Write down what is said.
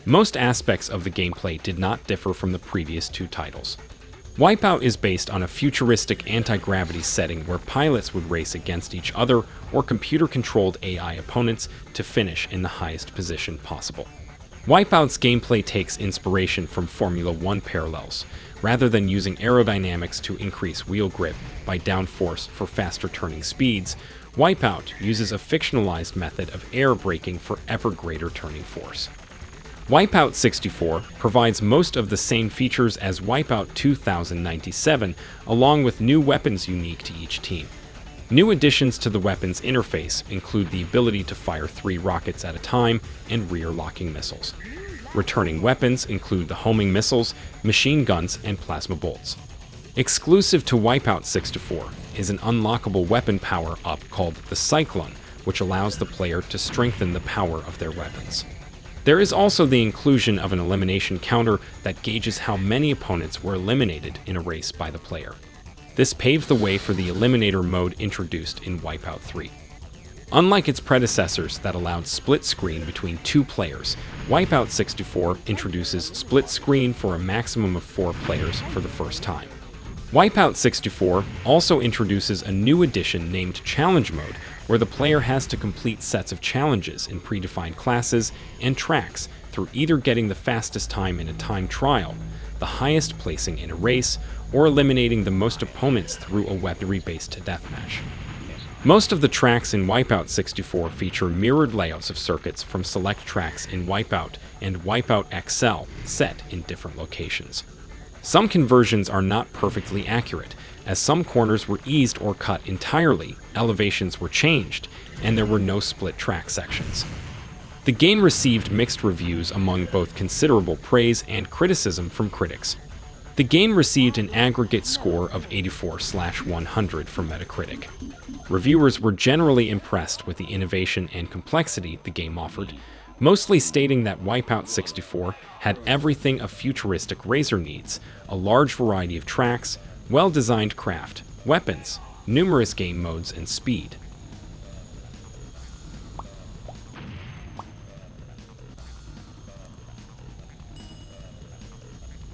Most aspects of the gameplay did not differ from the previous two titles. Wipeout is based on a futuristic anti-gravity setting where pilots would race against each other or computer-controlled AI opponents to finish in the highest position possible. Wipeout's gameplay takes inspiration from Formula 1 parallels. Rather than using aerodynamics to increase wheel grip by downforce for faster turning speeds, Wipeout uses a fictionalized method of air braking for ever greater turning force. Wipeout 64 provides most of the same features as Wipeout 2097, along with new weapons unique to each team. New additions to the weapons interface include the ability to fire 3 rockets at a time and rear-locking missiles. Returning weapons include the homing missiles, machine guns, and plasma bolts. Exclusive to Wipeout 64 is an unlockable weapon power-up called the Cyclone, which allows the player to strengthen the power of their weapons. There is also the inclusion of an elimination counter that gauges how many opponents were eliminated in a race by the player. This paved the way for the Eliminator mode introduced in Wipeout 3. Unlike its predecessors that allowed split screen between 2 players, Wipeout 64 introduces split screen for a maximum of 4 players for the first time. Wipeout 64 also introduces a new addition named Challenge Mode, where the player has to complete sets of challenges in predefined classes and tracks through either getting the fastest time in a time trial, the highest placing in a race, or eliminating the most opponents through a weaponry-based deathmatch. Most of the tracks in Wipeout 64 feature mirrored layouts of circuits from select tracks in Wipeout and Wipeout XL set in different locations. Some conversions are not perfectly accurate, as some corners were eased or cut entirely, elevations were changed, and there were no split track sections. The game received mixed reviews among both considerable praise and criticism from critics. The game received an aggregate score of 84/100 from Metacritic. Reviewers were generally impressed with the innovation and complexity the game offered, mostly stating that Wipeout 64 had everything a futuristic racer needs: a large variety of tracks, well-designed craft, weapons, numerous game modes, and speed.